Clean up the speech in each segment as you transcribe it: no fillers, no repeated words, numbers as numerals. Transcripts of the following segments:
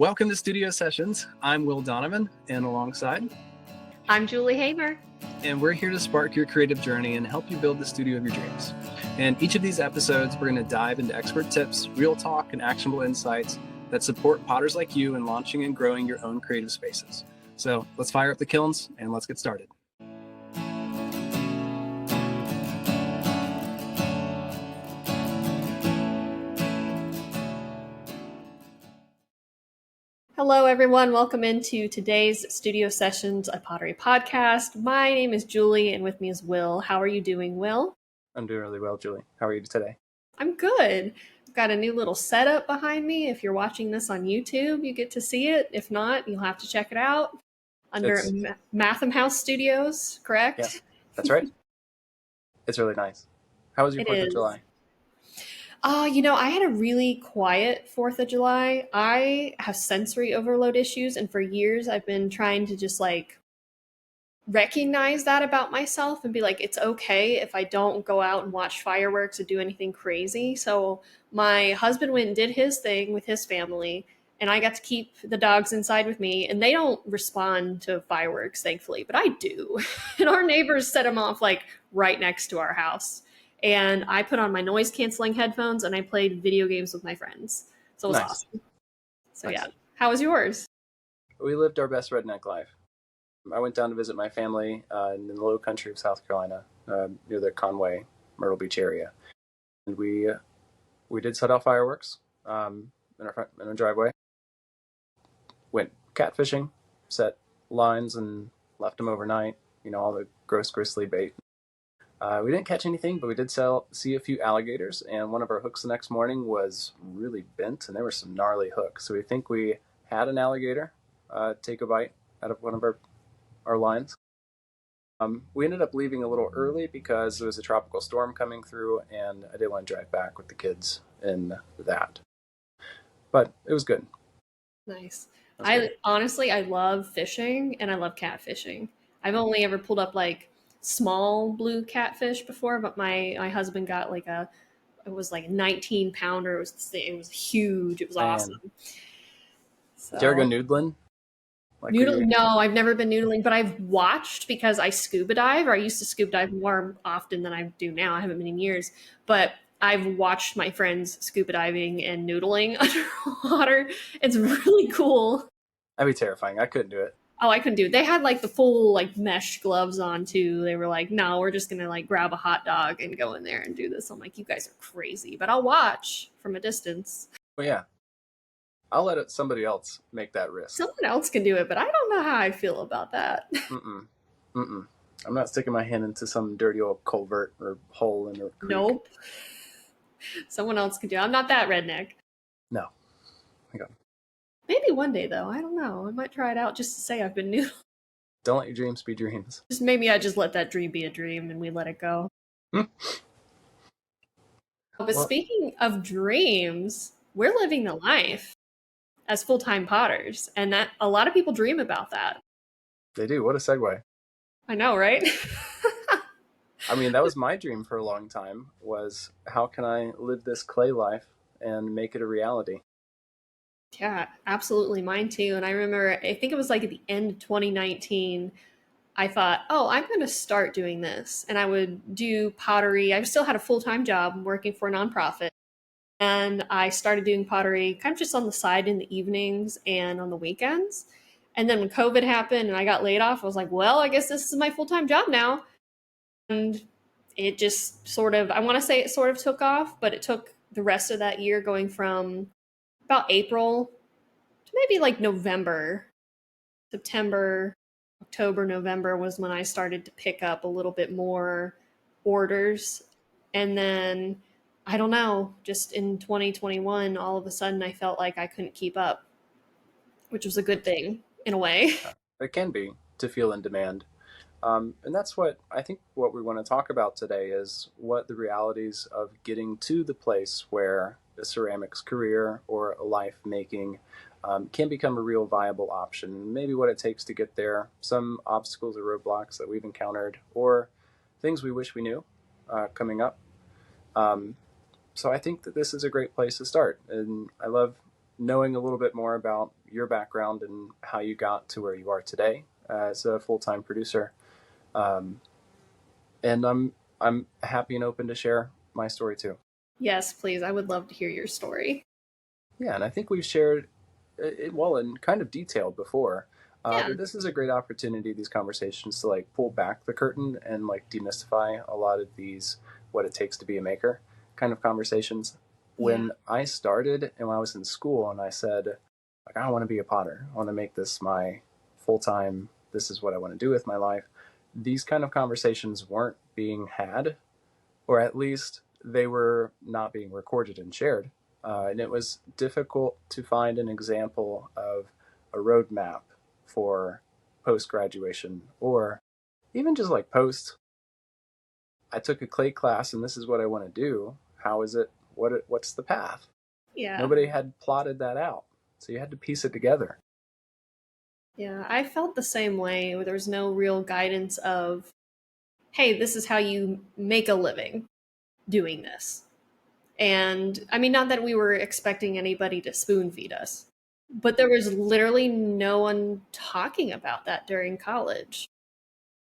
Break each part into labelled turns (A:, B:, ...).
A: Welcome to Studio Sessions. I'm Will Donovan, and alongside,
B: I'm Julie Hamer.
A: And we're here to spark your creative journey and help you build the studio of your dreams. And each of these episodes, we're going to dive into expert tips, real talk, and actionable insights that support potters like you in launching and growing your own creative spaces. So let's fire up the kilns and let's get started.
B: Hello, everyone. Welcome into today's Studio Sessions, a Pottery Podcast. My name is Julie, and with me is Will. How are you doing, Will?
A: I'm doing really well, Julie. How are you today?
B: I'm good. I've got a new little setup behind me. If you're watching this on YouTube, you get to see it. If not, you'll have to check it out under Matham House Studios, correct?
A: Yeah, that's right. It's really nice. How was your 4th of July?
B: I had a really quiet 4th of July. I have sensory overload issues, and for years I've been trying to just recognize that about myself and be like, it's okay if I don't go out and watch fireworks or do anything crazy. So my husband went and did his thing with his family, and I got to keep the dogs inside with me, and they don't respond to fireworks, thankfully, but I do. And our neighbors set them off right next to our house. And I put on my noise canceling headphones and I played video games with my friends. So it was awesome. So nice. Yeah. How was yours?
A: We lived our best redneck life. I went down to visit my family in the low country of South Carolina, near the Conway, Myrtle Beach area. And we did set off fireworks in our driveway. Went catfishing, set lines and left them overnight. All the gross, grisly bait. We didn't catch anything, but we did see a few alligators, and one of our hooks the next morning was really bent, and there were some gnarly hooks. So we think we had an alligator take a bite out of one of our lines. We ended up leaving a little early because there was a tropical storm coming through, and I didn't want to drive back with the kids in that. But it was good.
B: Nice. I love fishing, and I love catfishing. I've only ever pulled up small blue catfish before, but my husband got it was a 19 pounder. It was huge. It was awesome. So,
A: did you ever go noodling?
B: No, I've never been noodling, but I've watched because I scuba dive, or I used to scuba dive more often than I do now. I haven't been in years, but I've watched my friends scuba diving and noodling underwater. It's really cool.
A: That'd be terrifying. I couldn't do it.
B: Oh, I couldn't do it. They had the full mesh gloves on too. They were like, no, we're just going to grab a hot dog and go in there and do this. I'm like, you guys are crazy, but I'll watch from a distance.
A: Well, yeah. I'll let somebody else make that risk.
B: Someone else can do it, but I don't know how I feel about that.
A: I'm not sticking my hand into some dirty old culvert or hole in a creek.
B: Nope. Someone else can do it. I'm not that redneck.
A: No. I got it.
B: Maybe one day, though. I don't know. I might try it out just to say I've been noodling.
A: Don't let your dreams be dreams.
B: Maybe I just let that dream be a dream and we let it go. But speaking of dreams, we're living the life as full-time potters. And that a lot of people dream about that.
A: They do. What a segue.
B: I know, right?
A: I mean, that was my dream for a long time, was how can I live this clay life and make it a reality?
B: Yeah, absolutely. Mine too. And I remember, I think it was at the end of 2019, I thought, I'm going to start doing this. And I would do pottery. I still had a full-time job working for a nonprofit. And I started doing pottery kind of just on the side in the evenings and on the weekends. And then when COVID happened and I got laid off, I was like, well, I guess this is my full-time job now. And it just I want to say it sort of took off, but it took the rest of that year going from about April to maybe November, September, October, November was when I started to pick up a little bit more orders. And then, I don't know, just in 2021, all of a sudden I felt like I couldn't keep up, which was a good thing in a way.
A: It can be, to feel in demand. And that's what we want to talk about today is what the realities of getting to the place where a ceramics career or a life making can become a real viable option. Maybe what it takes to get there, some obstacles or roadblocks that we've encountered, or things we wish we knew coming up. So I think that this is a great place to start. And I love knowing a little bit more about your background and how you got to where you are today as a full-time producer. Um, and I'm happy and open to share my story too.
B: Yes, please. I would love to hear your story.
A: Yeah, and I think we've shared it well in kind of detail before.
B: Yeah.
A: But this is a great opportunity, these conversations, to like pull back the curtain and like demystify a lot of these what it takes to be a maker kind of conversations.
B: Yeah.
A: When I started and when I was in school and I said, like, I want to be a potter, I want to make this my full time, this is what I want to do with my life. These kind of conversations weren't being had, or at least they were not being recorded and shared. And it was difficult to find an example of a roadmap for post graduation, or even just like post. I took a clay class and this is what I want to do. How is it? What's the path?
B: Yeah.
A: Nobody had plotted that out. So you had to piece it together.
B: Yeah. I felt the same way. There was no real guidance of, hey, this is how you make a living doing this. And I mean, not that we were expecting anybody to spoon feed us, but there was literally no one talking about that during college.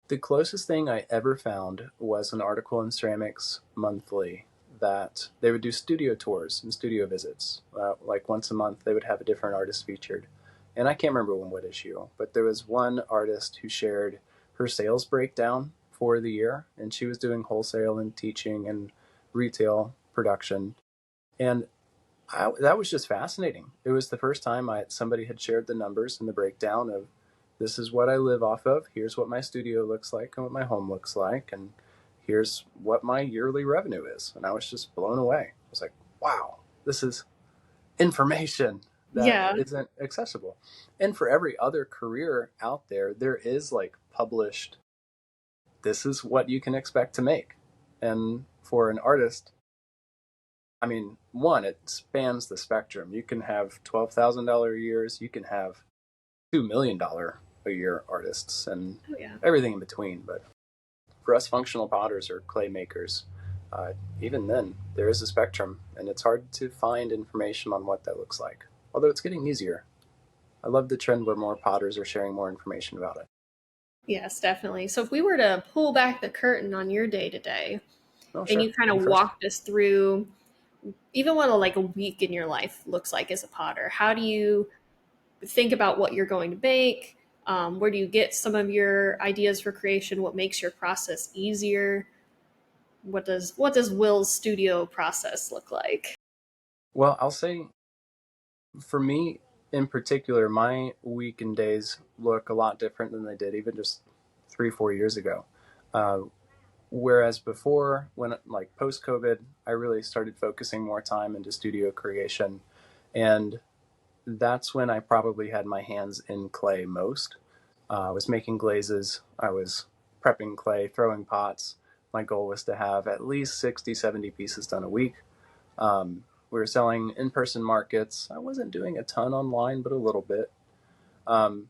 A: The closest thing I ever found was an article in Ceramics Monthly that they would do studio tours and studio visits. Like once a month, they would have a different artist featured. And I can't remember what issue, but there was one artist who shared her sales breakdown for the year, and she was doing wholesale and teaching and retail production. And that was just fascinating. It was the first time somebody had shared the numbers and the breakdown of, this is what I live off of. Here's what my studio looks like and what my home looks like. And here's what my yearly revenue is. And I was just blown away. I was like, wow, this is information that
B: Yeah.
A: isn't accessible. And for every other career out there, there is like published, this is what you can expect to make. And for an artist, I mean, one, it spans the spectrum. You can have $12,000 years, you can have $2 million a year artists, and everything in between. But for us functional potters or clay makers, even then, there is a spectrum, and it's hard to find information on what that looks like. Although it's getting easier. I love the trend where more potters are sharing more information about it.
B: Yes, definitely. So if we were to pull back the curtain on your day to day, and you kind of walked us through even what like a week in your life looks like as a potter, how do you think about what you're going to bake? Where do you get some of your ideas for creation? What makes your process easier? What does Will's studio process look like?
A: Well, I'll say for me in particular, my week and days look a lot different than they did even just 3-4 years ago. Whereas before, when like post COVID, I really started focusing more time into studio creation, and that's when I probably had my hands in clay most. I was making glazes, I was prepping clay, throwing pots. My goal was to have at least 60, 70 pieces done a week. We were selling in-person markets. I wasn't doing a ton online, but a little bit. And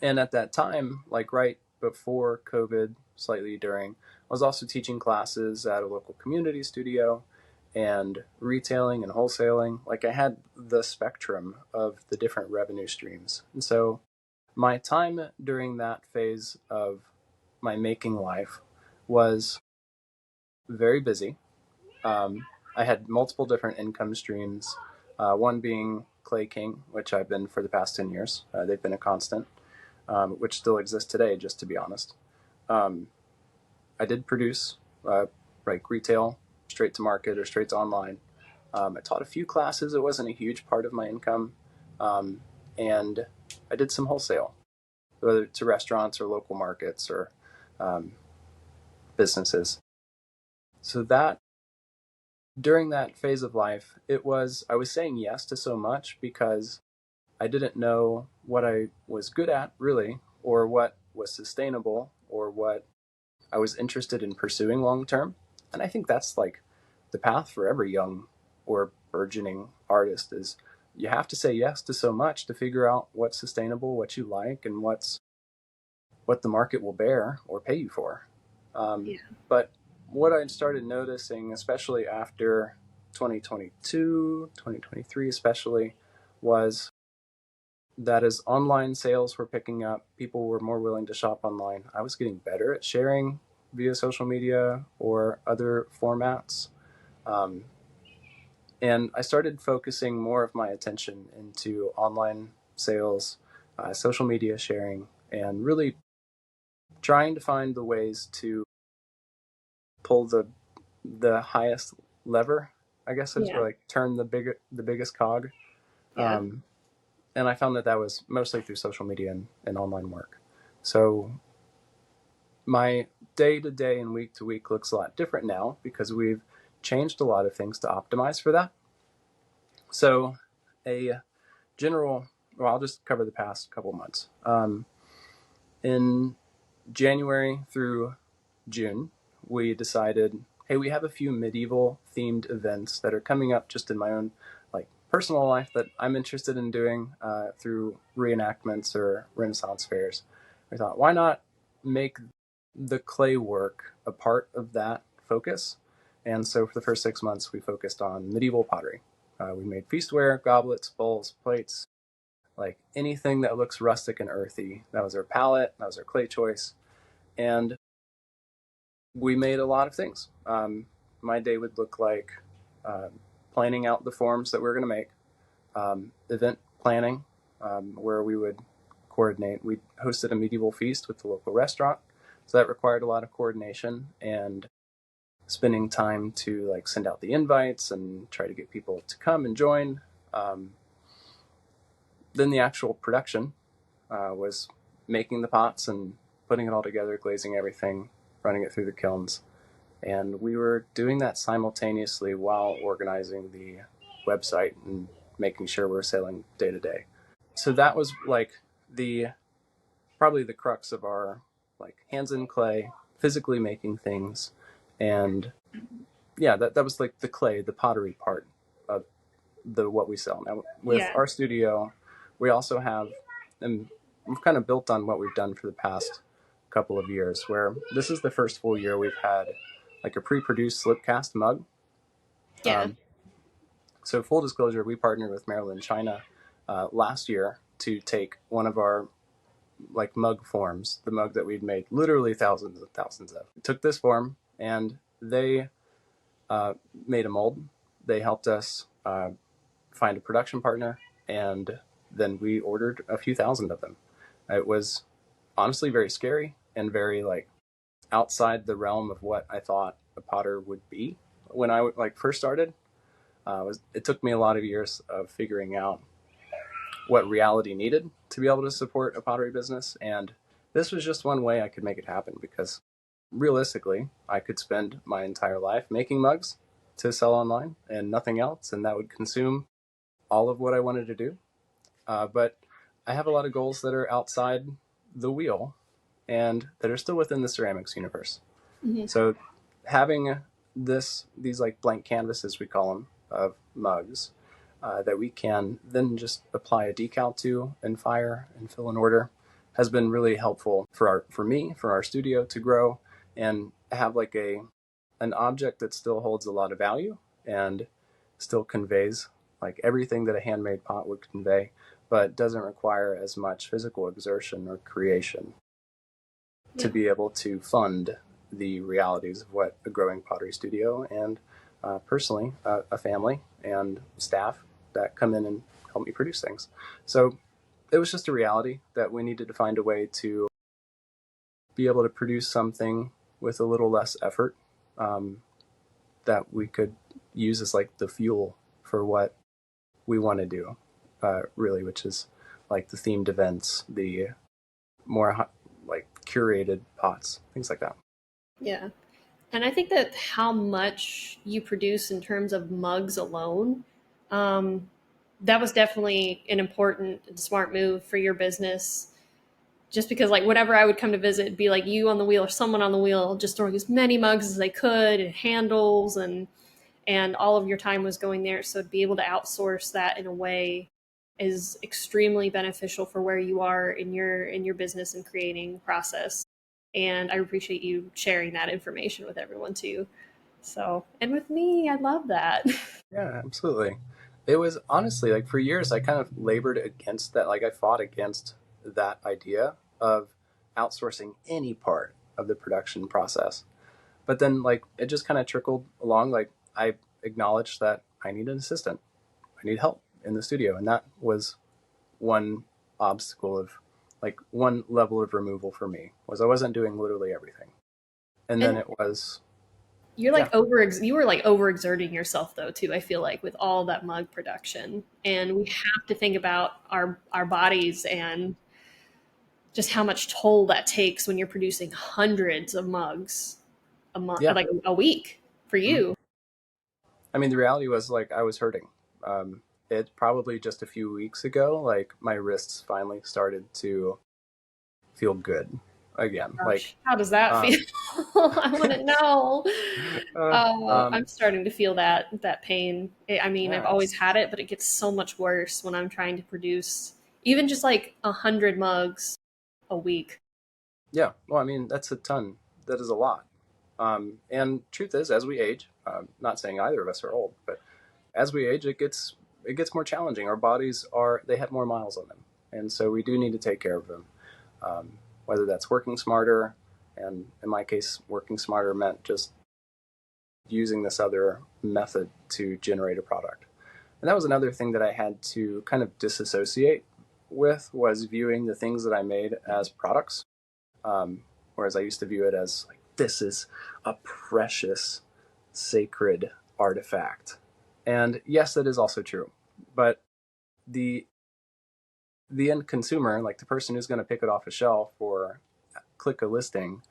A: at that time, like right before COVID, slightly during, I was also teaching classes at a local community studio and retailing and wholesaling. Like I had the spectrum of the different revenue streams. And so my time during that phase of my making life was very busy. I had multiple different income streams, one being Clay King, which I've been for the past 10 years. They've been a constant, which still exists today, just to be honest. I did produce like retail, straight to market or straight to online. I taught a few classes. It wasn't a huge part of my income. And I did some wholesale, whether to restaurants or local markets or businesses. So that during that phase of life, I was saying yes to so much because I didn't know what I was good at really, or what was sustainable, or what I was interested in pursuing long term. And I think that's like the path for every young or burgeoning artist is you have to say yes to so much to figure out what's sustainable, what you like, and what the market will bear or pay you for. But what I started noticing, especially after 2022, 2023 especially, was that as online sales were picking up, people were more willing to shop online. I was getting better at sharing via social media or other formats. Um, and I started focusing more of my attention into online sales, social media sharing, and really trying to find the ways to pull the highest lever, I guess, is, or like turn the biggest cog.
B: Yeah.
A: And I found that was mostly through social media and online work. So my day to day and week to week looks a lot different now because we've changed a lot of things to optimize for that. So a general, well, I'll just cover the past couple months. In January through June, we decided, hey, we have a few medieval themed events that are coming up just in my own like personal life that I'm interested in doing through reenactments or Renaissance fairs. We thought, why not make the clay work a part of that focus? And so for the first 6 months, we focused on medieval pottery. We made feastware, goblets, bowls, plates, like anything that looks rustic and earthy. That was our palette, that was our clay choice. And we made a lot of things. My day would look like planning out the forms that we were going to make, event planning, where we would coordinate. We hosted a medieval feast with the local restaurant, so that required a lot of coordination and spending time to like send out the invites and try to get people to come and join. Then the actual production was making the pots and putting it all together, glazing everything, running it through the kilns. And we were doing that simultaneously while organizing the website and making sure we're selling day to day. So that was like probably the crux of our like hands in clay, physically making things. And yeah, that was like the clay, the pottery part of what we sell. Now with our studio, we also have, and we've kind of built on what we've done for the past couple of years, where this is the first full year we've had like a pre-produced slip cast mug. So full disclosure, we partnered with Maryland China last year to take one of our like mug forms, the mug that we'd made literally thousands and thousands of. We took this form and they made a mold. They helped us find a production partner, and then we ordered a few thousand of them. It was honestly very scary and very like outside the realm of what I thought a potter would be when I like first started. It took me a lot of years of figuring out what reality needed to be able to support a pottery business, and this was just one way I could make it happen, because realistically I could spend my entire life making mugs to sell online and nothing else, and that would consume all of what I wanted to do. But I have a lot of goals that are outside the wheel and that are still within the ceramics universe. Mm-hmm. So having these like blank canvases, we call them, of mugs that we can then just apply a decal to and fire and fill in order has been really helpful for me, for our studio to grow and have like an object that still holds a lot of value and still conveys like everything that a handmade pot would convey, but doesn't require as much physical exertion or creation to be able to fund the realities of what a growing pottery studio and personally a family and staff that come in and help me produce things. So it was just a reality that we needed to find a way to be able to produce something with a little less effort that we could use as like the fuel for what we want to do, really, which is like the themed events, the more like curated pots, things like that.
B: Yeah. And I think that how much you produce in terms of mugs alone, that was definitely an important and smart move for your business. Just because like whenever I would come to visit, it'd be like you on the wheel or someone on the wheel, just throwing as many mugs as they could and handles, and all of your time was going there. So to be able to outsource that in a way is extremely beneficial for where you are in your business and creating process. And I appreciate you sharing that information with everyone too. So, and with me, I love that.
A: Yeah, absolutely. It was honestly like for years I kind of labored against that. Like I fought against that idea of outsourcing any part of the production process. But then like it just kind of trickled along. Like I acknowledged that I need an assistant. I need help in the studio. And that was one obstacle of like one level of removal for me was I wasn't doing literally everything. And then
B: And
A: it was,
B: you're
A: yeah,
B: like you were like overexerting yourself though too. I feel like with all that mug production, and we have to think about our bodies and just how much toll that takes when you're producing hundreds of mugs a month,
A: yeah.
B: like a week for
A: Mhm.
B: you.
A: I mean, the reality was like I was hurting. It probably just a few weeks ago, like my wrists finally started to feel good again. Like,
B: Gosh, how does that feel?
A: um,
B: I want to know.
A: uh,
B: I'm starting to feel that pain. I mean, I've
A: yeah,
B: always had it, but it gets so much worse when I'm trying to produce even just like 100 mugs a week.
A: yeah. Well, I mean, that's a ton. That is a lot. And truth is, as we age, not saying either of us are old, but as we age, it gets more challenging. Our bodies they have more miles on them, and so we do need to take care of them. Whether that's working smarter, and in my case, working smarter meant just using this other method to generate a product. And that was another thing that I had to kind of disassociate with was viewing the things that I made as products, whereas I used to view it as like this is a precious, sacred artifact. And yes, that is also true, but the the end consumer, like the person who's going to pick it off a shelf or click a listing,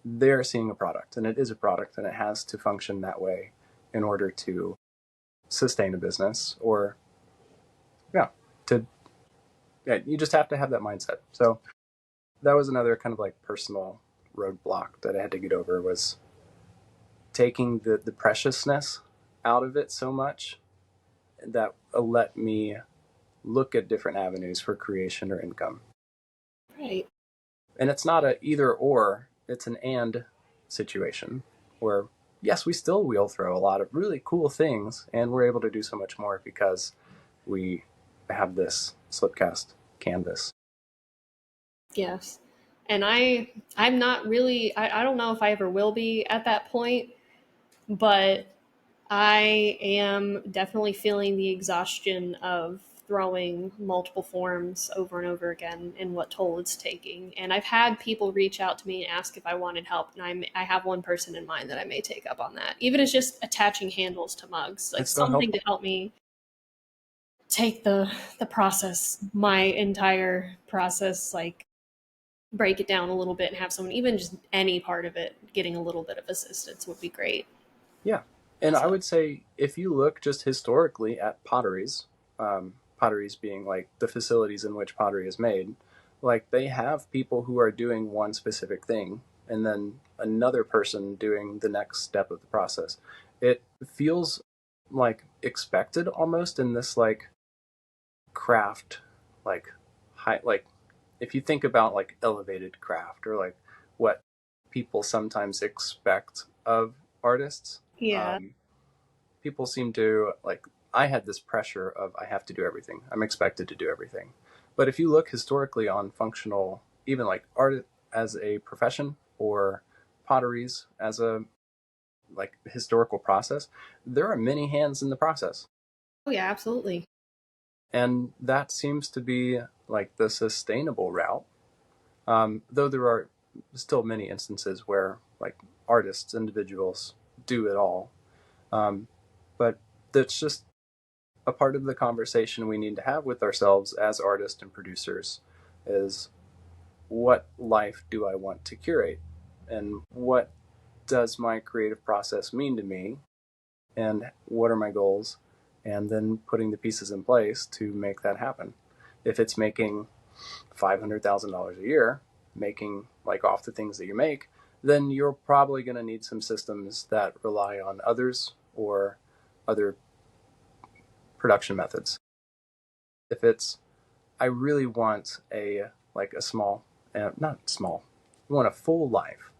A: they're seeing a product and it is a product and it has to function that way in order to sustain a business or yeah to yeah you just have to have that mindset. So that was another kind of like personal roadblock that I had to get over was taking the preciousness out of it so much that let me look at different avenues for creation or income.
B: Right.
A: And it's not a either or, it's an and situation where yes, we still wheel throw a lot of really cool things and we're able to do so much more because we have this slipcast canvas.
B: Yes. And I'm not really I don't know if I ever will be at that point, but I am definitely feeling the exhaustion of throwing multiple forms over and over again and what toll it's taking. And I've had people reach out to me and ask if I wanted help, and I have one person in mind that I may take up on that. Even as just attaching handles to mugs, like
A: It's so
B: something to
A: helpful.
B: help me take the process, my entire process, like break it down a little bit and have someone, even just any part of it, getting a little bit of assistance would be great.
A: Yeah. And I
B: So
A: would say if you look just historically at potteries being like the facilities in which pottery is made, like they have people who are doing one specific thing and then another person doing the next step of the process. It feels like expected almost in this like craft, like high, like if you think about like elevated craft or like what people sometimes expect of artists,
B: yeah,
A: um, people seem to like I had this pressure of I have to do everything. I'm expected to do everything. But if you look historically on functional, even like art as a profession or potteries as a like historical process, there are many hands in the process.
B: oh yeah, absolutely.
A: And that seems to be like the sustainable route. Though there are still many instances where like artists, individuals do it all. Um, but that's just a part of the conversation we need to have with ourselves as artists and producers is what life do I want to curate and what does my creative process mean to me and what are my goals and then putting the pieces in place to make that happen. If it's making $500,000 a year, making like off the things that you make, then you're probably going to need some systems that rely on others or other production methods. If it's I really want a like a small, not small, I want a full life,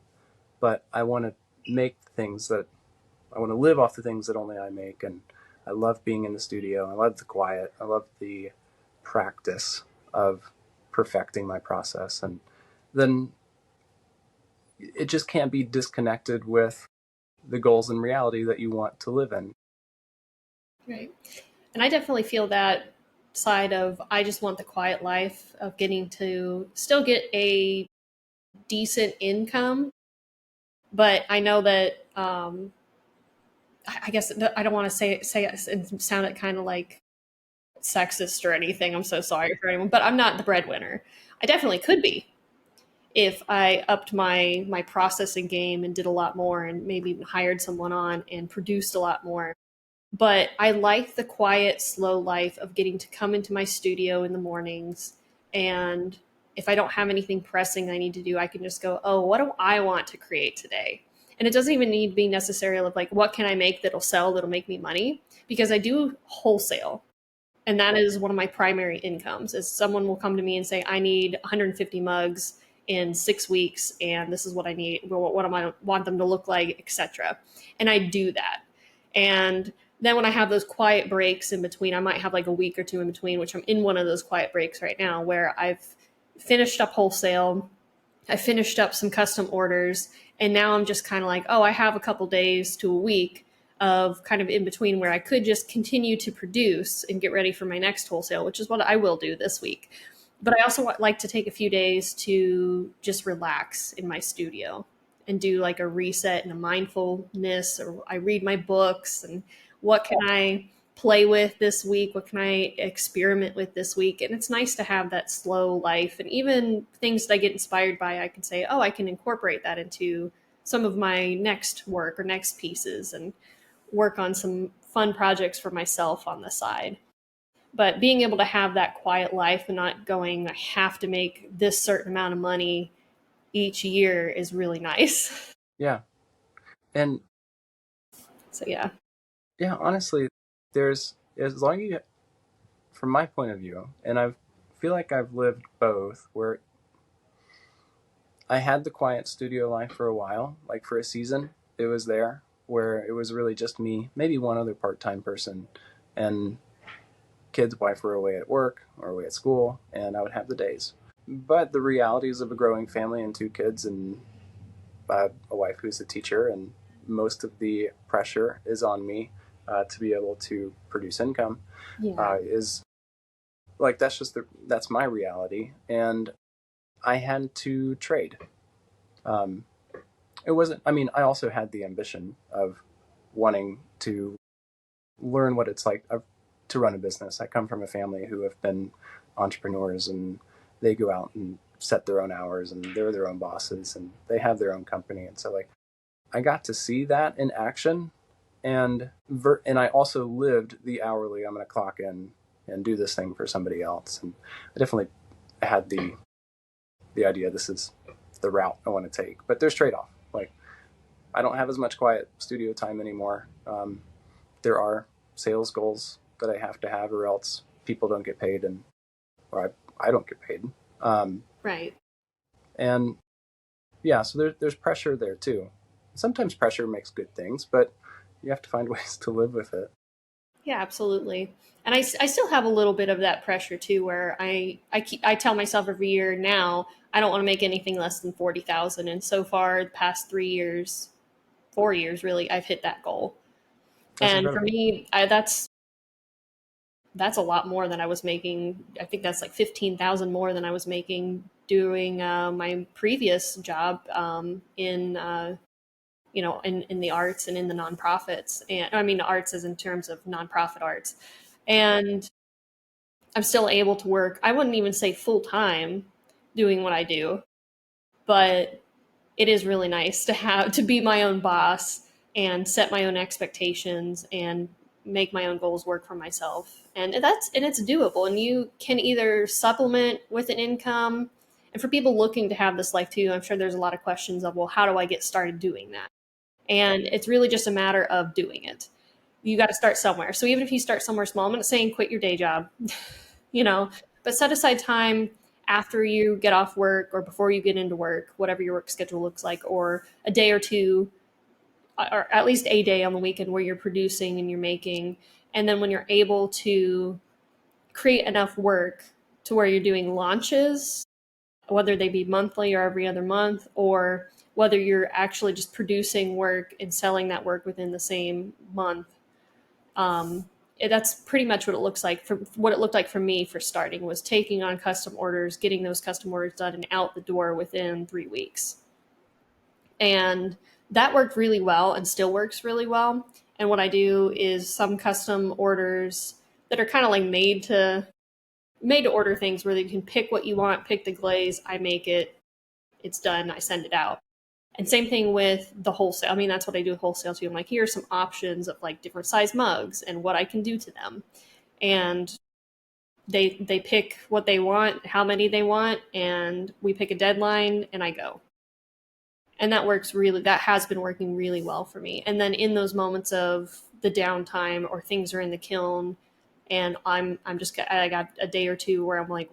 A: but I want to make things that I want to live off the things that only I make. And I love being in the studio. I love the quiet. I love the practice of perfecting my process. And then it just can't be disconnected with the goals and reality that you want to live in.
B: Right. And I definitely feel that side of I just want the quiet life of getting to still get a decent income. But I know that I guess I don't want to say it and sound it kind of like sexist or anything. I'm so sorry for anyone, but I'm not the breadwinner. I definitely could be if I upped my processing game and did a lot more and maybe even hired someone on and produced a lot more. But I like the quiet, slow life of getting to come into my studio in the mornings. And if I don't have anything pressing I need to do, I can just go, oh, what do I want to create today? And it doesn't even need to be necessarily of like, what can I make that'll sell, that'll make me money? Because I do wholesale. And that is one of my primary incomes is someone will come to me and say, I need 150 mugs in 6 weeks. And this is what I need, what I want them to look like, etc. And I do that. And then when I have those quiet breaks in between, I might have like a week or two in between, which I'm in one of those quiet breaks right now where I've finished up wholesale. I finished up some custom orders. And now I'm just kind of like, oh, I have a couple days to a week of kind of in between where I could just continue to produce and get ready for my next wholesale, which is what I will do this week. But I also like to take a few days to just relax in my studio and do like a reset and a mindfulness, or I read my books and what can I play with this week? What can I experiment with this week? And it's nice to have that slow life. And even things that I get inspired by, I can say, oh, I can incorporate that into some of my next work or next pieces and work on some fun projects for myself on the side. But being able to have that quiet life and not going, I have to make this certain amount of money each year is really nice.
A: Yeah. And
B: So, yeah.
A: yeah, honestly, there's, as long as you, from my point of view, and I feel like I've lived both, where I had the quiet studio life for a while, like for a season, it was there, where it was really just me, maybe one other part-time person, and kids' wife were away at work or away at school, and I would have the days. But the realities of a growing family and 2 kids and a wife who's a teacher, and most of the pressure is on me to be able to produce income.
B: Yeah.
A: Is like that's my reality, and I had to trade. Um, it wasn't. I mean, I also had the ambition of wanting to learn what it's like to run a business. I come from a family who have been entrepreneurs, and they go out and set their own hours, and they're their own bosses, and they have their own company. And so, like, I got to see that in action, and I also lived the hourly. I'm going to clock in and do this thing for somebody else, and I definitely had the idea this is the route I want to take. But there's trade off. Like, I don't have as much quiet studio time anymore. There are sales goals that I have to have, or else people don't get paid, or I don't get paid.
B: Right.
A: And yeah, so there's pressure there too. Sometimes pressure makes good things, but you have to find ways to live with it.
B: Yeah, absolutely. And I still have a little bit of that pressure too, where I tell myself every year now I don't want to make anything less than 40,000. And so far, the past 3 years, 4 years, really, I've hit that goal.
A: That's
B: And for
A: incredible.
B: me, that's a lot more than I was making. I think that's like 15,000 more than I was making doing my previous job in the arts and in the nonprofits. And I mean, arts is in terms of nonprofit arts. And I'm still able to work. I wouldn't even say full time doing what I do, but it is really nice to be my own boss and set my own expectations and make my own goals work for myself. And it's doable. And you can either supplement with an income. And for people looking to have this life too, I'm sure there's a lot of questions of, well, how do I get started doing that? And it's really just a matter of doing it. You got to start somewhere. So even if you start somewhere small, I'm not saying quit your day job, but set aside time after you get off work or before you get into work, whatever your work schedule looks like, or a day or two or at least a day on the weekend where you're producing and you're making. And then when you're able to create enough work to where you're doing launches, whether they be monthly or every other month, or whether you're actually just producing work and selling that work within the same month. That's pretty much what it looks like. What it looked like for me for starting was taking on custom orders, getting those custom orders done and out the door within 3 weeks. And that worked really well and still works really well. And what I do is some custom orders that are kind of like made to order things where you can pick what you want, pick the glaze, I make it, it's done, I send it out. And same thing with the wholesale. I mean, that's what I do with wholesale too. I'm like, here are some options of like different size mugs and what I can do to them. And they pick what they want, how many they want, and we pick a deadline and I go. And that has been working really well for me. And then in those moments of the downtime or things are in the kiln and I got a day or two where I'm like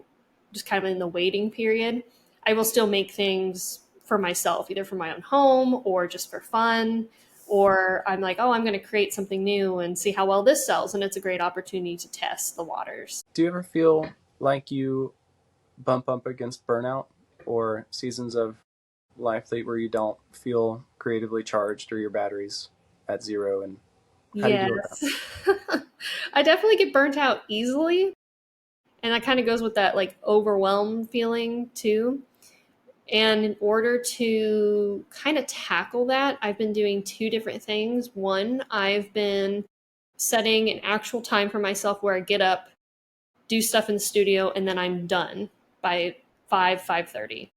B: just kind of in the waiting period, I will still make things for myself, either for my own home or just for fun. Or I'm like, oh, I'm going to create something new and see how well this sells. And it's a great opportunity to test the waters.
A: Do you ever feel like you bump up against burnout or seasons of life where you don't feel creatively charged or your batteries at zero? And how do you deal with that?
B: I definitely get burnt out easily. And that kind of goes with that like overwhelmed feeling too. And in order to kind of tackle that, I've been doing 2 different things. One, I've been setting an actual time for myself where I get up, do stuff in the studio, and then I'm done by 5:30.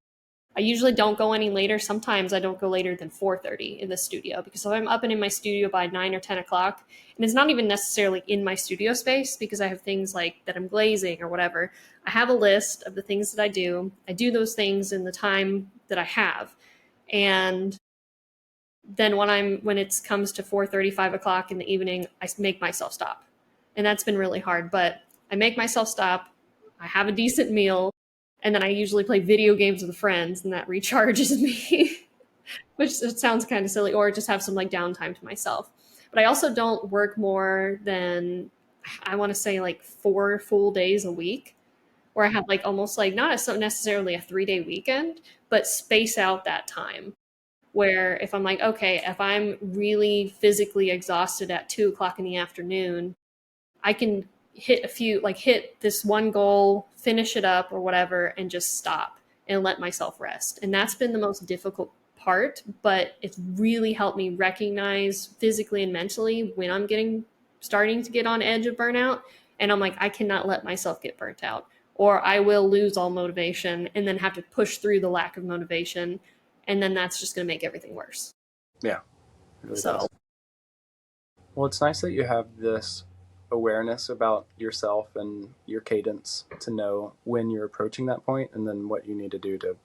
B: I usually don't go any later. Sometimes I don't go later than 4:30 in the studio, because if I'm up and in my studio by 9 or 10 o'clock, and it's not even necessarily in my studio space because I have things like that I'm glazing or whatever, I have a list of the things that I do. I do those things in the time that I have. And then when it comes to 4:30, 5 o'clock in the evening, I make myself stop. And that's been really hard, but I make myself stop. I have a decent meal. And then I usually play video games with friends, and that recharges me, which sounds kind of silly, or just have some like downtime to myself. But I also don't work more than, I want to say like 4 full days a week, where I have like almost like not necessarily a 3-day weekend, but space out that time where if I'm like, okay, if I'm really physically exhausted at 2 o'clock in the afternoon, I can hit this one goal, finish it up or whatever, and just stop and let myself rest. And that's been the most difficult part, but it's really helped me recognize physically and mentally when I'm starting to get on edge of burnout. And I'm like, I cannot let myself get burnt out, or I will lose all motivation and then have to push through the lack of motivation. And then that's just going to make everything worse.
A: Yeah. It really does. Well, it's nice that you have this awareness about yourself and your cadence to know when you're approaching that point and then what you need to do to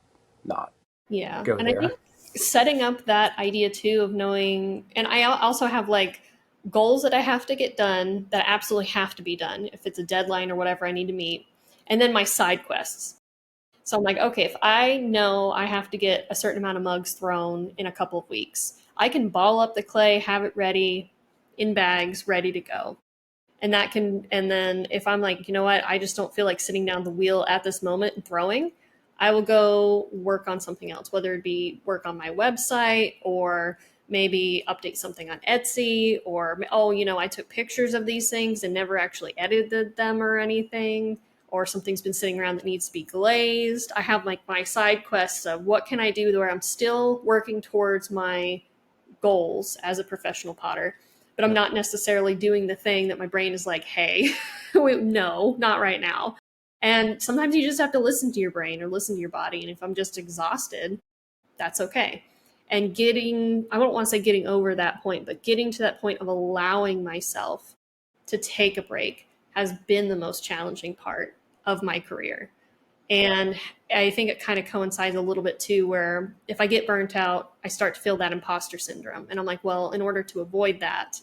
A: not go there.
B: I think setting up that idea too of knowing, and I also have like goals that I have to get done that absolutely have to be done if it's a deadline or whatever I need to meet, and then my side quests. So I'm like, okay, if I know I have to get a certain amount of mugs thrown in a couple of weeks, I can ball up the clay, have it ready in bags, ready to go. And then if I'm like, you know what, I just don't feel like sitting down the wheel at this moment and throwing, I will go work on something else, whether it be work on my website or maybe update something on Etsy, or, I took pictures of these things and never actually edited them or anything, or something's been sitting around that needs to be glazed. I have like my side quests of what can I do where I'm still working towards my goals as a professional potter, but I'm not necessarily doing the thing that my brain is like, hey, no, not right now. And sometimes you just have to listen to your brain or listen to your body. And if I'm just exhausted, that's okay. And I don't want to say getting over that point, but getting to that point of allowing myself to take a break has been the most challenging part of my career. And I think it kind of coincides a little bit too, where if I get burnt out, I start to feel that imposter syndrome. And I'm like, well, in order to avoid that,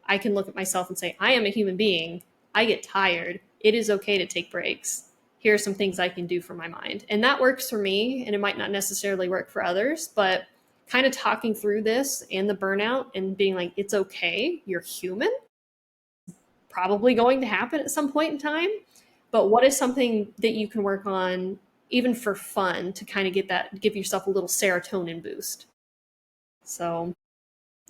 B: I can look at myself and say, I am a human being. I get tired. It is okay to take breaks. Here are some things I can do for my mind. And that works for me. And it might not necessarily work for others, but kind of talking through this and the burnout and being like, it's okay, you're human, probably going to happen at some point in time. But what is something that you can work on even for fun to kind of give yourself a little serotonin boost? So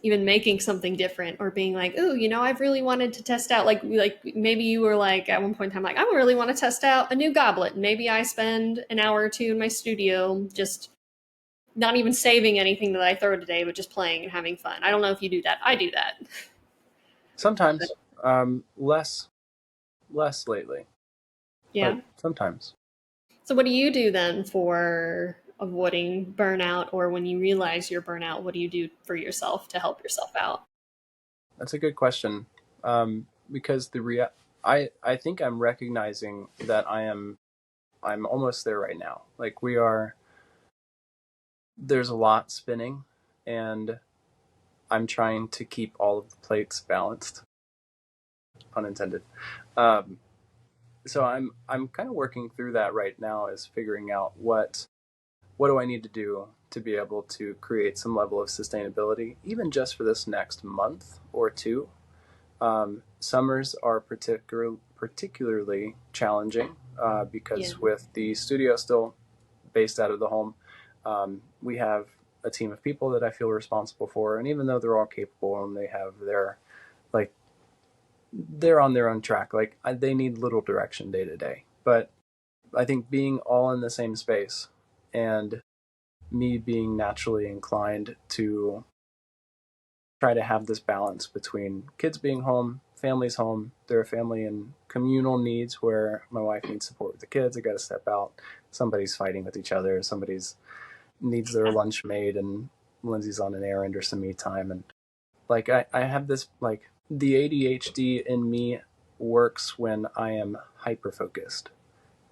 B: even making something different or being like, oh, I've really wanted to test out, like maybe you were like at one point in time, like, I really want to test out a new goblet. And maybe I spend an hour or two in my studio, just not even saving anything that I throw today, but just playing and having fun. I don't know if you do that. I do that.
A: Sometimes, less lately.
B: Yeah.
A: But sometimes.
B: So what do you do then for avoiding burnout, or when you realize you're burnout, what do you do for yourself to help yourself out?
A: That's a good question. Because I think I'm recognizing that I'm almost there right now. Like there's a lot spinning, and I'm trying to keep all of the plates balanced, unintended. So I'm kind of working through that right now, is figuring out what do I need to do to be able to create some level of sustainability, even just for this next month or two. Summers are particularly challenging because with the studio still based out of the home, we have a team of people that I feel responsible for, and even though they're all capable and they have they're on their own track, they need little direction day to day. But I think being all in the same space and me being naturally inclined to try to have this balance between kids being home, families home, there are family and communal needs where my wife needs support with the kids. I got to step out. Somebody's fighting with each other. Somebody's needs their lunch made, and Lindsay's on an errand or some me time. And I have this, the ADHD in me works when I am hyper focused,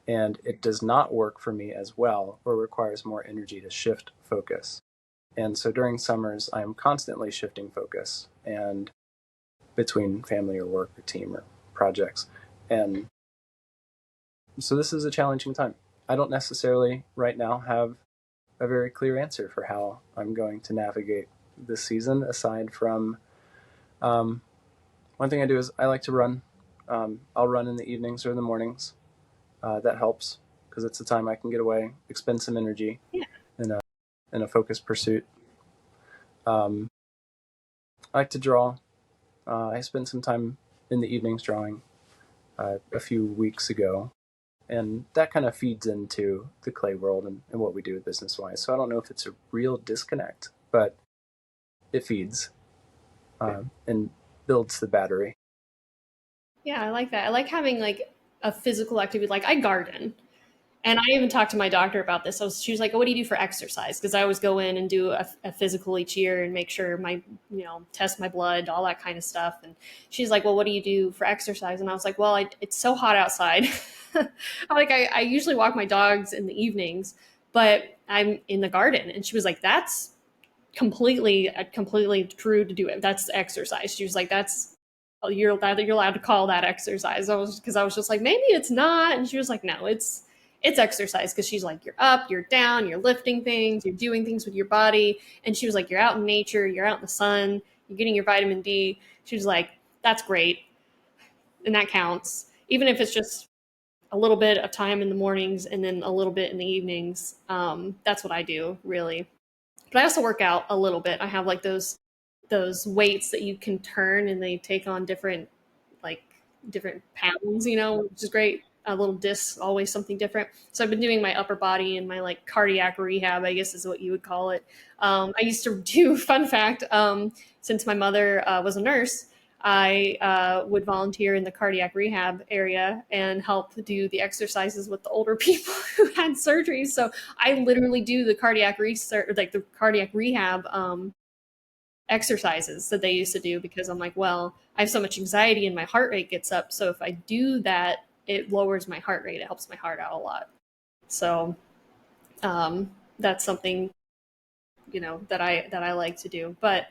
A: and it does not work for me as well, or requires more energy to shift focus. And so during summers, I'm constantly shifting focus and between family or work or team or projects. And so this is a challenging time. I don't necessarily right now have a very clear answer for how I'm going to navigate this season, aside from one thing I do is I like to run. I'll run in the evenings or in the mornings. That helps because it's the time I can get away, expend some energy in a focused pursuit. I like to draw. I spent some time in the evenings drawing a few weeks ago, and that kind of feeds into the clay world and what we do business-wise. So I don't know if it's a real disconnect, but it feeds and builds the battery.
B: Yeah, I like that. I like having a physical activity. Like I garden. And I even talked to my doctor about this. She was like, oh, what do you do for exercise? Because I always go in and do a physical each year and make sure test my blood, all that kind of stuff. And she's like, well, what do you do for exercise? And I was like, well, it's so hot outside. I usually walk my dogs in the evenings, but I'm in the garden. And she was like, that's completely true to do it. That's exercise. She was like, you're allowed to call that exercise. I was just like, maybe it's not. And she was like, no, it's exercise, because she's like, you're up, you're down, you're lifting things, you're doing things with your body. And she was like, you're out in nature, you're out in the sun, you're getting your vitamin D. She was like, that's great. And that counts. Even if it's just a little bit of time in the mornings and then a little bit in the evenings. That's what I do, really. But I also work out a little bit. I have those weights that you can turn and they take on different pounds, which is great. A little disc, always something different. So I've been doing my upper body and my cardiac rehab, I guess is what you would call it. I used to do, fun fact, since my mother was a nurse, I would volunteer in the cardiac rehab area and help do the exercises with the older people who had surgeries. So I literally do the cardiac the cardiac rehab exercises that they used to do, because I'm like, well, I have so much anxiety and my heart rate gets up. So if I do that, it lowers my heart rate. It helps my heart out a lot. So that's something, that I like to do. But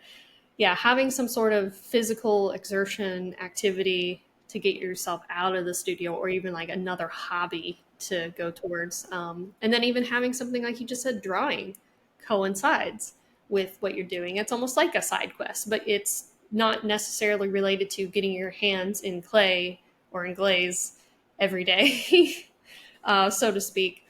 B: yeah, having some sort of physical exertion activity to get yourself out of the studio, or even another hobby to go towards. And then even having something like you just said, drawing, coincides. with what you're doing. It's almost like a side quest, but it's not necessarily related to getting your hands in clay or in glaze every day, so to speak.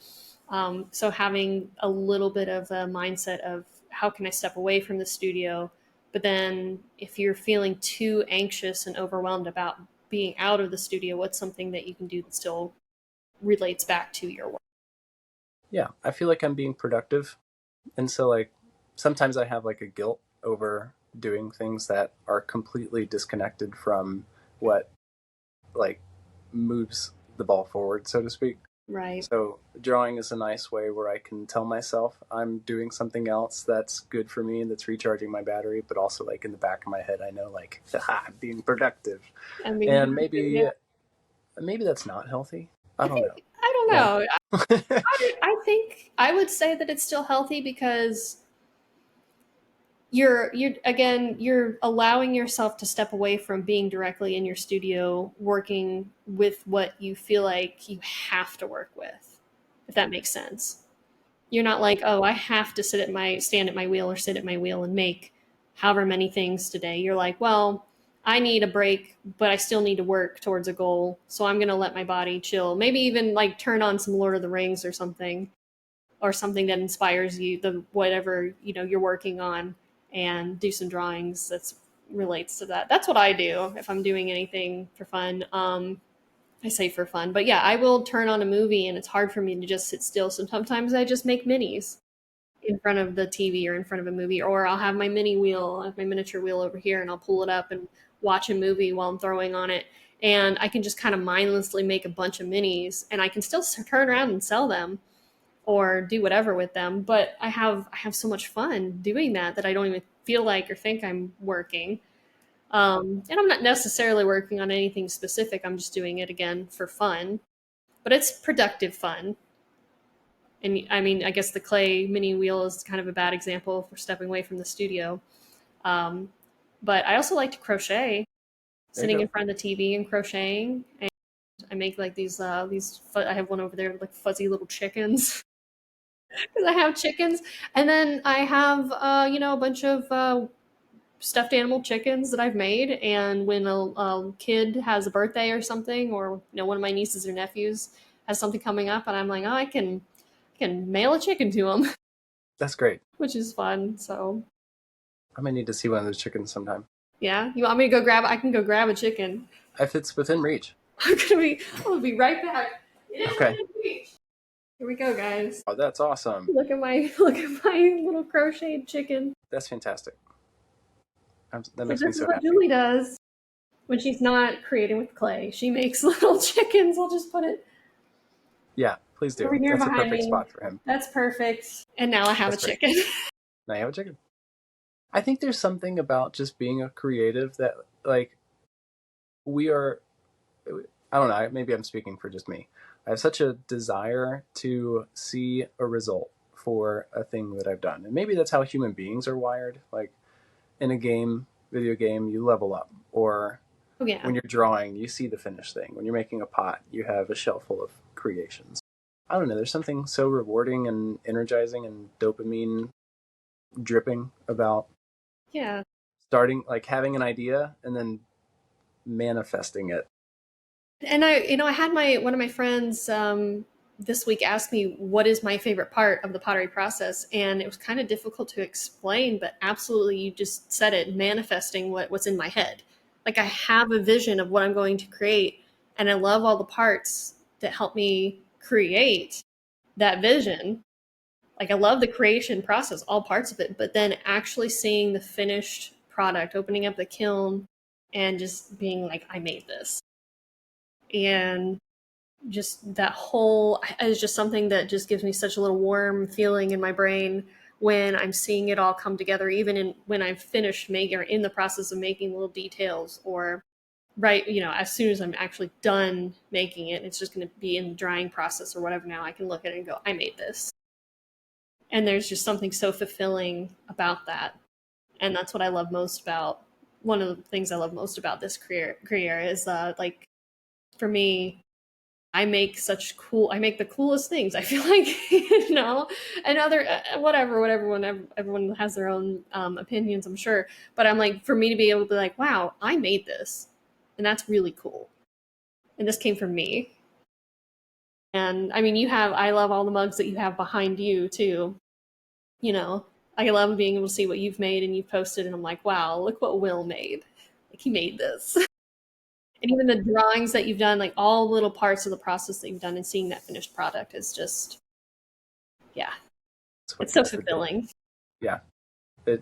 B: So having a little bit of a mindset of how can I step away from the studio, but then if you're feeling too anxious and overwhelmed about being out of the studio, what's something that you can do that still relates back to your work?
A: Yeah, I feel like I'm being productive. And so like sometimes I have like a guilt over doing things that are completely disconnected from what like moves the ball forward, so to speak.
B: Right.
A: So drawing is a nice way where I can tell myself I'm doing something else that's good for me and that's recharging my battery, but also like in the back of my head I know like I'm being productive.
B: I mean,
A: And
B: yeah.
A: maybe that's not healthy. I don't know.
B: I don't
A: Yeah.
B: know. I think I would say that it's still healthy because you're allowing yourself to step away from being directly in your studio working with what you feel like you have to work with, if that makes sense. You're not like, oh, I have to stand at my wheel or sit at my wheel and make however many things today. You're like, well, I need a break, but I still need to work towards a goal, so I'm going to let my body chill, maybe even like turn on some Lord of the Rings or something that inspires you, the whatever you're working on, and do some drawings that relates to that. That's what I do if I'm doing anything for fun. I say for fun, but yeah, I will turn on a movie, and it's hard for me to just sit still. So sometimes I just make minis in front of the TV or in front of a movie, or I'll have my mini wheel, I have my miniature wheel over here, and I'll pull it up and watch a movie while I'm throwing on it. And I can just kind of mindlessly make a bunch of minis, and I can still turn around and sell them or do whatever with them. But I have so much fun doing that I don't even feel like or think I'm working. And I'm not necessarily working on anything specific. I'm just doing it again for fun, but it's productive fun. And I mean, I guess the clay mini wheel is kind of a bad example for stepping away from the studio. Um, but I also like to crochet,
A: There you
B: sitting in
A: go.
B: front of the TV and crocheting. And I make like I have one over there with like fuzzy little chickens because I have chickens. And then I have, a bunch of stuffed animal chickens that I've made. And when a kid has a birthday or something, or one of my nieces or nephews has something coming up, and I'm like, oh, I can mail a chicken to them,
A: That's great.
B: which is fun. So
A: I might need to see one of those chickens sometime.
B: yeah, you want me to go grab? I can go grab a chicken.
A: If it's within reach.
B: I'm gonna be right back. It is
A: Okay.
B: within reach. Here we go, guys.
A: Oh, that's awesome.
B: Look at my little crocheted chicken.
A: That's fantastic. That
B: So
A: makes me
B: this is
A: so
B: what
A: happy.
B: Julie does when she's not creating with clay. She makes little chickens. I'll just put it
A: Yeah, please do.
B: over here
A: That's a
B: behind
A: perfect
B: me.
A: spot for him.
B: That's perfect. And now I have
A: That's
B: a
A: great.
B: chicken.
A: Now you have a chicken. I think there's something about just being a creative that, like, we are. I don't know. Maybe I'm speaking for just me. I have such a desire to see a result for a thing that I've done, and maybe that's how human beings are wired. Like in a video game, you level up, or
B: Oh yeah.
A: when you're drawing, you see the finished thing. When you're making a pot, you have a shelf full of creations. I don't know. There's something so rewarding and energizing and dopamine dripping about
B: Yeah.
A: starting, like having an idea and then manifesting it.
B: And I had one of my friends this week ask me what is my favorite part of the pottery process, and it was kind of difficult to explain, but absolutely, you just said it, manifesting what's in my head. Like I have a vision of what I'm going to create, and I love all the parts that help me create that vision. Like I love the creation process, all parts of it, but then actually seeing the finished product, opening up the kiln, and just being like, I made this. And just that whole is just something that just gives me such a little warm feeling in my brain when I'm seeing it all come together, even when I've finished making or in the process of making little details, or right, as soon as I'm actually done making it, it's just going to be in the drying process or whatever. Now I can look at it and go, I made this. And there's just something so fulfilling about that. And that's what I love most about one of the things I love most about this career is like for me, I make I make the coolest things. I feel like, and other, whatever, everyone has their own opinions, I'm sure. But I'm like, for me to be able to be like, wow, I made this. And that's really cool. And this came from me. And I mean, I love all the mugs that you have behind you too. I love being able to see what you've made and you've posted. And I'm like, wow, look what Will made. Like, he made this. And even the drawings that you've done, like all little parts of the process that you've done and seeing that finished product is just, yeah, it's so fulfilling.
A: Yeah. I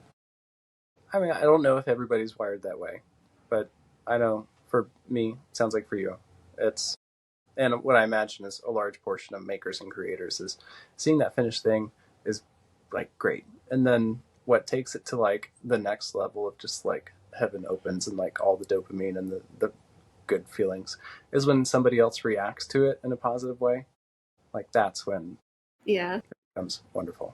A: don't know if everybody's wired that way, but I know for me, it sounds like for you, and what I imagine is a large portion of makers and creators is seeing that finished thing is like great. And then what takes it to like the next level of just like heaven opens and like all the dopamine and the good feelings is when somebody else reacts to it in a positive way. Like that's when it becomes wonderful.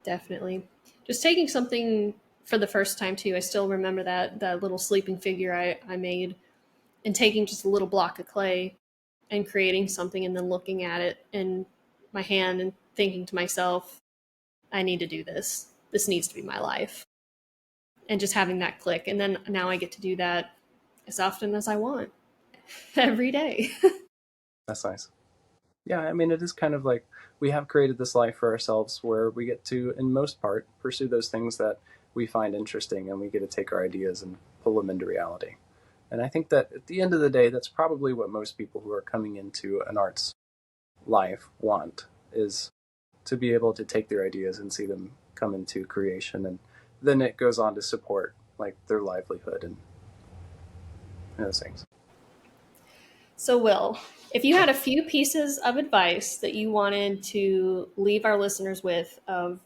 B: Definitely. Just taking something for the first time too. I still remember that little sleeping figure I made, and taking just a little block of clay and creating something and then looking at it in my hand and thinking to myself, I need to do this. This needs to be my life. And just having that click. And then now I get to do that as often as I want every day.
A: That's nice. Yeah, I mean, it is kind of like we have created this life for ourselves where we get to, in most part, pursue those things that we find interesting, and we get to take our ideas and pull them into reality. And I think that at the end of the day, that's probably what most people who are coming into an arts life want, is to be able to take their ideas and see them come into creation. And then it goes on to support like their livelihood and those things.
B: So, Will, if you had a few pieces of advice that you wanted to leave our listeners with of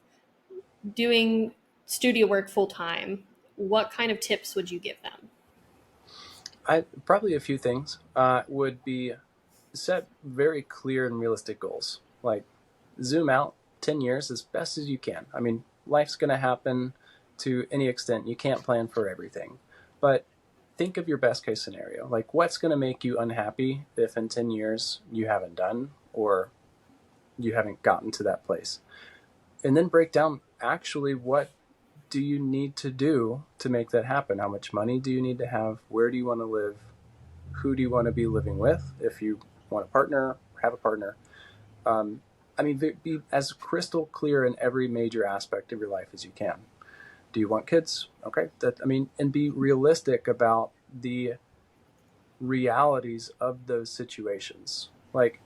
B: doing studio work full time, what kind of tips would you give them?
A: Probably a few things would be set very clear and realistic goals. Like zoom out 10 years as best as you can. I mean, life's going to happen to any extent. You can't plan for everything. But think of your best case scenario. Like what's going to make you unhappy if in 10 years you haven't done or you haven't gotten to that place. And then break down actually what do you need to do to make that happen? How much money do you need to have? Where do you want to live? Who do you want to be living with? If you want a partner, have a partner. Be as crystal clear in every major aspect of your life as you can. Do you want kids? Okay. And be realistic about the realities of those situations. Like,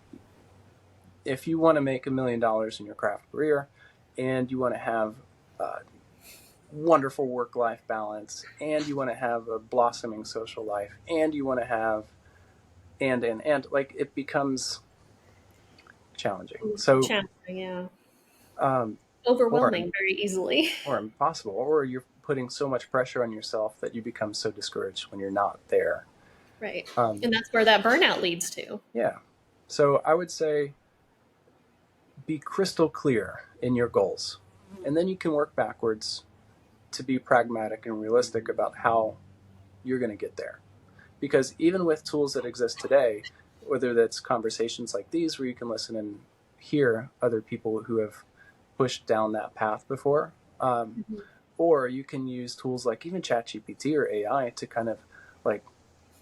A: if you want to make $1 million in your craft career and you want to have wonderful work-life balance and you want to have a blossoming social life and you want to have and like it becomes challenging. So
B: overwhelming very easily.
A: Or impossible. Or you're putting so much pressure on yourself that you become so discouraged when you're not there.
B: Right. And that's where that burnout leads to.
A: Yeah. So I would say be crystal clear in your goals. And then you can work backwards to be pragmatic and realistic about how you're going to get there. Because even with tools that exist today, whether that's conversations like these where you can listen and hear other people who have pushed down that path before, or you can use tools like even ChatGPT or AI to kind of like,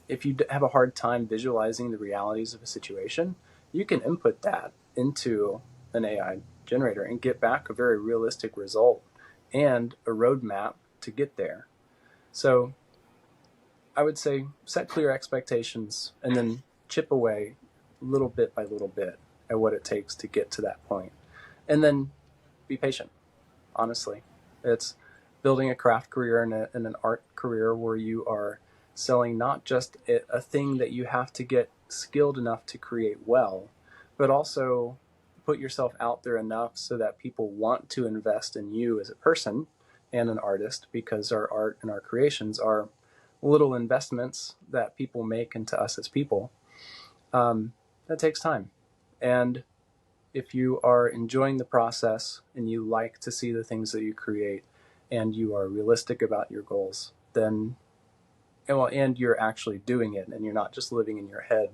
A: if you have a hard time visualizing the realities of a situation, you can input that into an AI generator and get back a very realistic result and a roadmap to get there. So I would say set clear expectations and then chip away little bit by little bit at what it takes to get to that point. And then be patient, honestly. It's building a craft career and an art career where you are selling not just a thing that you have to get skilled enough to create well, but also put yourself out there enough so that people want to invest in you as a person and an artist, because our art and our creations are little investments that people make into us as people. That takes time. And if you are enjoying the process and you like to see the things that you create and you are realistic about your goals, and you're actually doing it and you're not just living in your head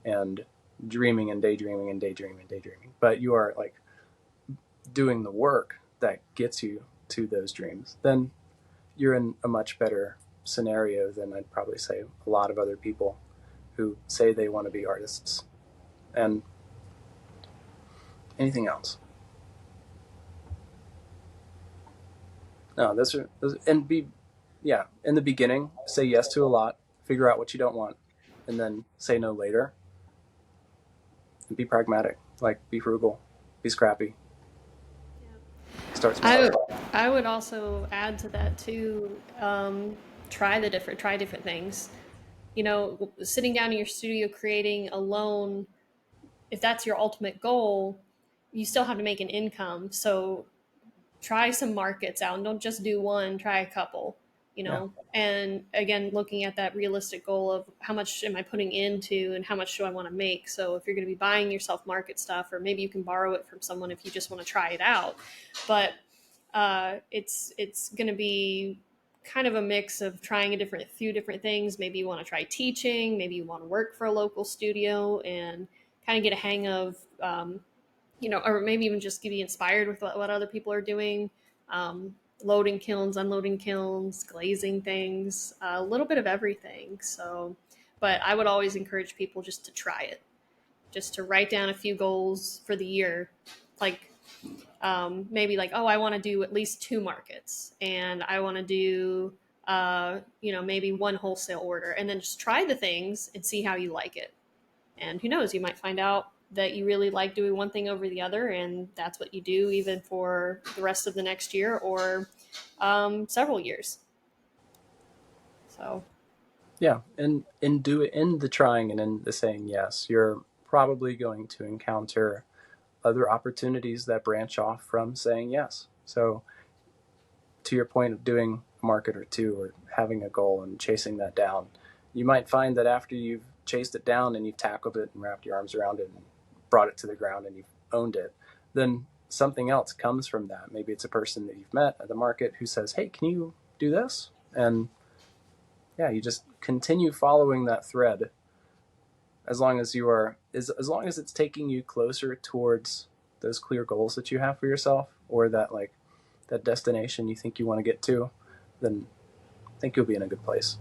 A: and dreaming and daydreaming and daydreaming and daydreaming, but you are like doing the work that gets you to those dreams, then you're in a much better scenario than I'd probably say a lot of other people who say they want to be artists. And anything else? No, and in the beginning, say yes to a lot, figure out what you don't want, and then say no later. And be pragmatic, like be frugal, be scrappy.
B: Yeah.
A: Start small.
B: I would also add to that too. Try different things. You know, sitting down in your studio creating alone, if that's your ultimate goal, you still have to make an income. So try some markets out and don't just do one, try a couple, you know.
A: Yeah.
B: And again, looking at that realistic goal of how much am I putting into and how much do I want to make. So if you're going to be buying yourself market stuff, or maybe you can borrow it from someone if you just want to try it out, but it's going to be kind of a mix of trying a few different things. Maybe you want to try teaching, maybe you want to work for a local studio and kind of get a hang of you know, or maybe even just be inspired with what other people are doing. Loading kilns, unloading kilns, glazing things, a little bit of everything. So, but I would always encourage people just to try it, just to write down a few goals for the year. Like maybe like, oh, I want to do at least 2 markets and I want to do, you know, maybe 1 wholesale order, and then just try the things and see how you like it. And who knows, you might find out that you really like doing one thing over the other, and that's what you do even for the rest of the next year or several years. So
A: yeah, and in the trying and in the saying yes, you're probably going to encounter other opportunities that branch off from saying yes. So to your point of doing a market or 2 or having a goal and chasing that down, you might find that after you've chased it down and you've tackled it and wrapped your arms around it and brought it to the ground and you've owned it, then something else comes from that. Maybe it's a person that you've met at the market who says, hey, can you do this? And yeah, you just continue following that thread as long as it's taking you closer towards those clear goals that you have for yourself, or that destination you think you want to get to, then I think you'll be in a good place.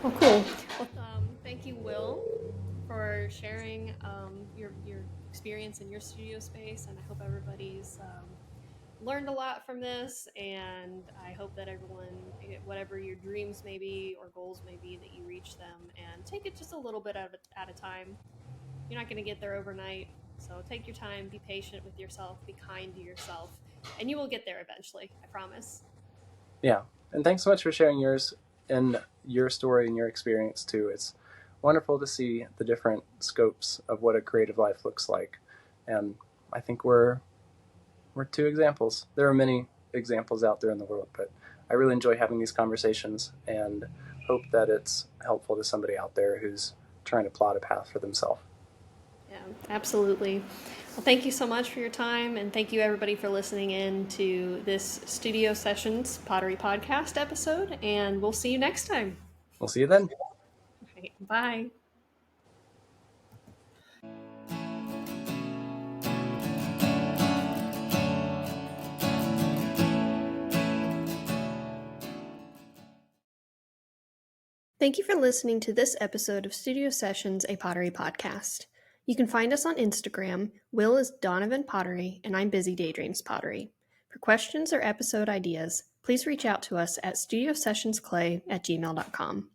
B: well, cool. Well, thank you, Will, for sharing your experience in your studio space, and I hope everybody's learned a lot from this, and I hope that everyone, whatever your dreams may be or goals may be, that you reach them and take it just a little bit at a time. You're not going to get there overnight, so take your time, be patient with yourself, be kind to yourself, and you will get there eventually, I promise.
A: Yeah, and thanks so much for sharing yours and your story and your experience too. It's wonderful to see the different scopes of what a creative life looks like, and I think we're 2 examples. There are many examples out there in the world, but I really enjoy having these conversations and hope that it's helpful to somebody out there who's trying to plot a path for themselves.
B: Yeah, absolutely. Well, thank you so much for your time, and thank you everybody for listening in to this Studio Sessions Pottery Podcast episode, and we'll see you next time.
A: We'll see you then.
B: Okay, bye. Thank you for listening to this episode of Studio Sessions, a Pottery Podcast. You can find us on Instagram. Will is Donovan Pottery, and I'm Busy Daydreams Pottery. For questions or episode ideas, please reach out to us at studiosessionsclay@gmail.com.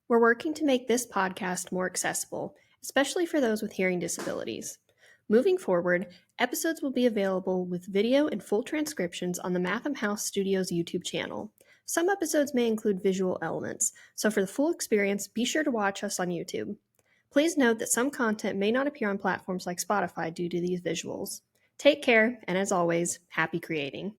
B: We're working to make this podcast more accessible, especially for those with hearing disabilities. Moving forward, episodes will be available with video and full transcriptions on the Matham House Studios YouTube channel. Some episodes may include visual elements, so for the full experience, be sure to watch us on YouTube. Please note that some content may not appear on platforms like Spotify due to these visuals. Take care, and as always, happy creating.